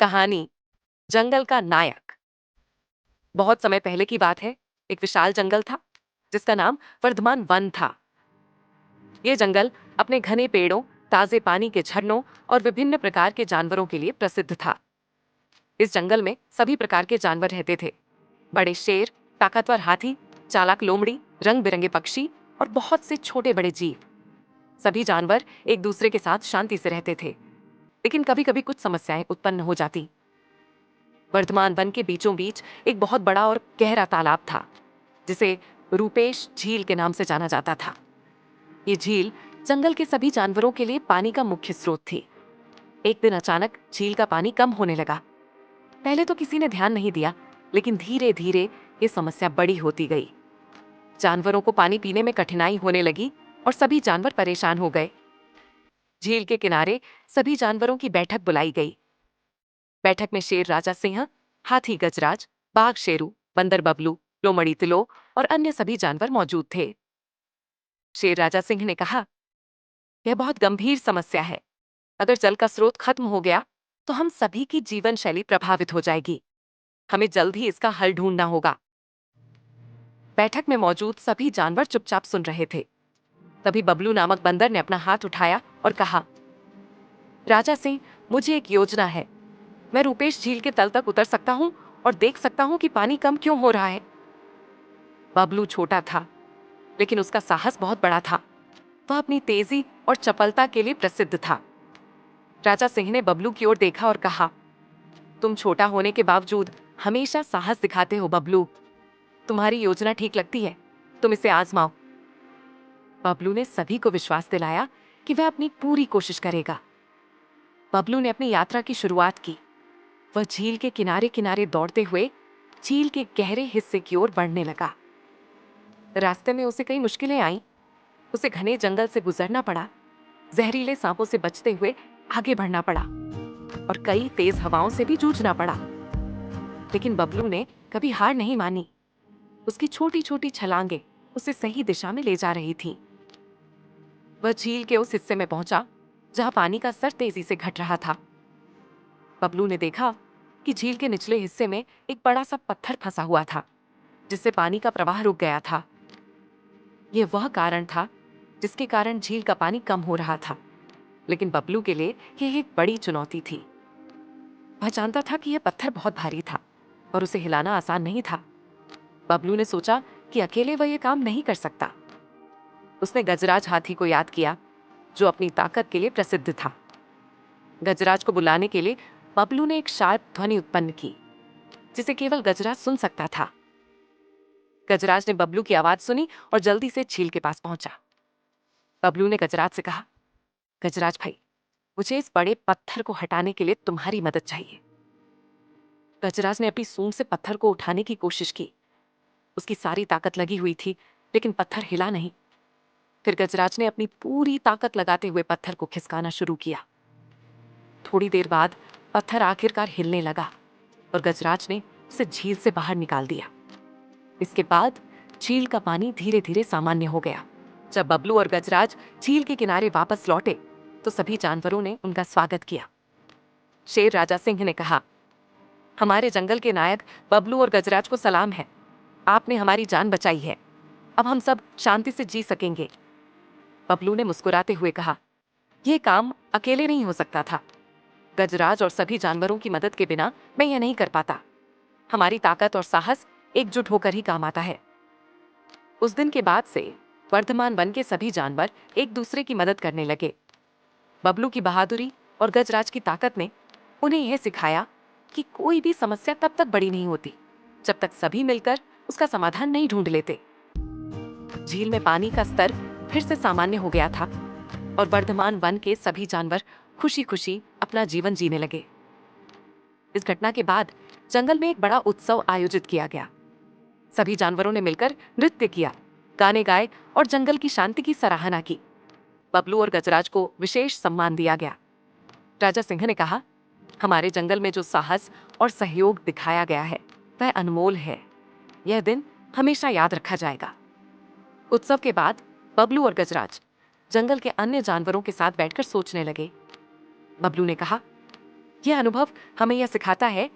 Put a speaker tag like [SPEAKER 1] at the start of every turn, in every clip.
[SPEAKER 1] कहानी जंगल का नायक। बहुत समय पहले की बात है। एक विशाल जंगल था जिसका नाम वर्धमान वन था। यह जंगल अपने घने पेड़ों, ताजे पानी के झरनों और विभिन्न प्रकार के जानवरों के लिए प्रसिद्ध था। इस जंगल में सभी प्रकार के जानवर रहते थे। बड़े शेर, ताकतवर हाथी, चालाक लोमड़ी, रंग बिरंगे पक्षी और बहुत से छोटे बड़े जीव। सभी जानवर एक दूसरे के साथ शांति से रहते थे, लेकिन कभी कभी कुछ समस्याएं उत्पन्न हो जाती। वर्धमान वन के बीचों बीच एक बहुत बड़ा और गहरा तालाब था जिसे रूपेश झील के नाम से जाना जाता था। ये झील जंगल के सभी जानवरों के लिए पानी का मुख्य स्रोत थी। एक दिन अचानक झील का पानी कम होने लगा। पहले तो किसी ने ध्यान नहीं दिया, लेकिन धीरे धीरे ये समस्या बड़ी होती गई। जानवरों को पानी पीने में कठिनाई होने लगी और सभी जानवर परेशान हो गए। झील के किनारे सभी जानवरों की बैठक बुलाई गई। बैठक में शेर राजा सिंह, हाथी गजराज, बाघ शेरू, बंदर बबलू, लोमड़ी तिलो और अन्य सभी जानवर मौजूद थे। शेर राजा सिंह ने कहा, यह बहुत गंभीर समस्या है। अगर जल का स्रोत खत्म हो गया तो हम सभी की जीवन शैली प्रभावित हो जाएगी। हमें जल्द ही इसका हल ढूंढना होगा। बैठक में मौजूद सभी जानवर चुपचाप सुन रहे थे। तभी बबलू नामक बंदर ने अपना हाथ उठाया और कहा, राजा सिंह, मुझे एक योजना है। मैं रूपेश झील के तल तक उतर सकता हूँ और देख सकता हूँ कि पानी कम क्यों हो रहा है। बबलू छोटा था, लेकिन उसका साहस बहुत बड़ा था। वह अपनी तेजी और चपलता के लिए प्रसिद्ध था। राजा सिंह ने बबलू की ओर देखा और कहा, तुम छोटा होने के बावजूद हमेशा साहस दिखाते हो बबलू। तुम्हारी योजना ठीक लगती है, तुम इसे आजमाओ। बबलू ने सभी को विश्वास दिलाया कि वह अपनी पूरी कोशिश करेगा। बबलू ने अपनी यात्रा की शुरुआत की। वह झील के किनारे किनारे दौड़ते हुए झील के गहरे हिस्से की ओर बढ़ने लगा। रास्ते में उसे कई मुश्किलें आईं। उसे घने जंगल से गुजरना पड़ा, जहरीले सांपों से बचते हुए आगे बढ़ना पड़ा और कई तेज हवाओं से भी जूझना पड़ा। लेकिन बबलू ने कभी हार नहीं मानी। उसकी छोटी छोटी छलांगे उसे सही दिशा में ले जा रही थीं। वह झील के उस हिस्से में पहुंचा जहां पानी का स्तर तेजी से घट रहा था। बबलू ने देखा कि झील के निचले हिस्से में एक बड़ा सा पत्थर फंसा हुआ था, जिससे पानी का प्रवाह रुक गया था। यह वह कारण था जिसके कारण झील का पानी कम हो रहा था। लेकिन बबलू के लिए यह एक बड़ी चुनौती थी। वह जानता था कि यह पत्थर बहुत भारी था और उसे हिलाना आसान नहीं था। बबलू ने सोचा कि अकेले वह यह काम नहीं कर सकता। उसने गजराज हाथी को याद किया, जो अपनी ताकत के लिए प्रसिद्ध था। गजराज को बुलाने के लिए बबलू ने एक शार्प ध्वनि उत्पन्न की, जिसे केवल गजराज सुन सकता था। गजराज ने बबलू की आवाज सुनी और जल्दी से झील के पास पहुंचा। बबलू ने गजराज से कहा, गजराज भाई, मुझे इस बड़े पत्थर को हटाने के लिए तुम्हारी मदद चाहिए। गजराज ने अपनी सूंड से पत्थर को उठाने की कोशिश की। उसकी सारी ताकत लगी हुई थी, लेकिन पत्थर हिला नहीं। फिर गजराज ने अपनी पूरी ताकत लगाते हुए पत्थर को खिसकाना शुरू किया। थोड़ी देर बाद पत्थर आखिरकार हिलने लगा और गजराज ने उसे झील से बाहर निकाल दिया। इसके बाद झील का पानी धीरे धीरे सामान्य हो गया। जब बबलू और गजराज झील के किनारे वापस लौटे तो सभी जानवरों ने उनका स्वागत किया। शेर राजा सिंह ने कहा, हमारे जंगल के नायक बबलू और गजराज को सलाम है। आपने हमारी जान बचाई है। अब हम सब शांति से जी सकेंगे। बबलू ने मुस्कुराते हुए कहा, यह काम अकेले नहीं हो सकता था। गजराज और सभी जानवरों की मदद के बिना मैं यह नहीं कर पाता। हमारी ताकत और साहस एकजुट होकर ही काम आता है। उस दिन के बाद से वर्धमान वन के सभी जानवर एक दूसरे की मदद करने लगे। बबलू की बहादुरी और गजराज की ताकत ने उन्हें यह सिखाया कि कोई भी समस्या तब तक बड़ी नहीं होती जब तक सभी मिलकर उसका समाधान नहीं ढूंढ लेते। झील में पानी का स्तर फिर से सामान्य हो गया था और वर्धमान वन के सभी जानवर खुशी खुशी अपना जीवन जीने लगे। इस घटना के बाद जंगल में एक बड़ा उत्सव आयोजित किया गया। सभी जानवरों ने मिलकर नृत्य किया, गाने गाए और जंगल की शांति की सराहना की। बबलू और गजराज को विशेष सम्मान दिया गया। राजा सिंह ने कहा, हमारे जंगल में जो साहस और सहयोग दिखाया गया है वह अनमोल है। यह दिन हमेशा याद रखा जाएगा। उत्सव के बाद बबलू और गजराज जंगल के अन्य जानवरों के साथ बैठकर सोचने लगे। बबलू ने कहा, यह अनुभव हमें यह सिखाता है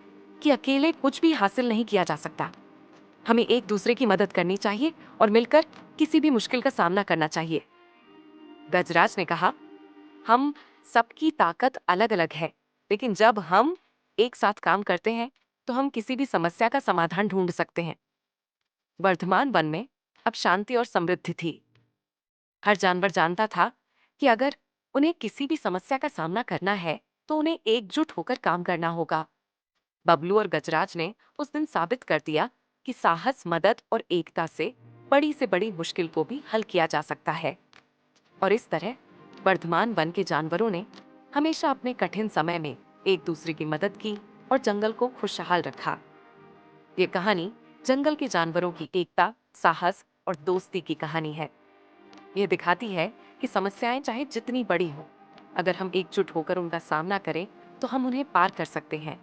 [SPEAKER 1] कि अकेले कुछ भी हासिल नहीं किया जा सकता। हमें एक दूसरे की मदद करनी चाहिए और मिलकर किसी भी मुश्किल का सामना करना चाहिए। गजराज ने कहा, हम सबकी ताकत अलग अलग है, लेकिन जब हम एक साथ काम करते हैं तो हम किसी भी समस्या का समाधान ढूंढ सकते हैं। वर्धमान वन में अब शांति और समृद्धि थी। हर जानवर जानता था कि अगर उन्हें किसी भी समस्या का सामना करना है तो उन्हें एकजुट होकर काम करना होगा। बबलू और गजराज ने उस दिन साबित कर दिया कि साहस, मदद और एकता से बड़ी मुश्किल को भी हल किया जा सकता है। और इस तरह वर्धमान वन के जानवरों ने हमेशा अपने कठिन समय में एक दूसरे की मदद की और जंगल को खुशहाल रखा। ये कहानी जंगल के जानवरों की एकता, साहस और दोस्ती की कहानी है। ये दिखाती है कि समस्याएं चाहे जितनी बड़ी हो, अगर हम एकजुट होकर उनका सामना करें तो हम उन्हें पार कर सकते हैं।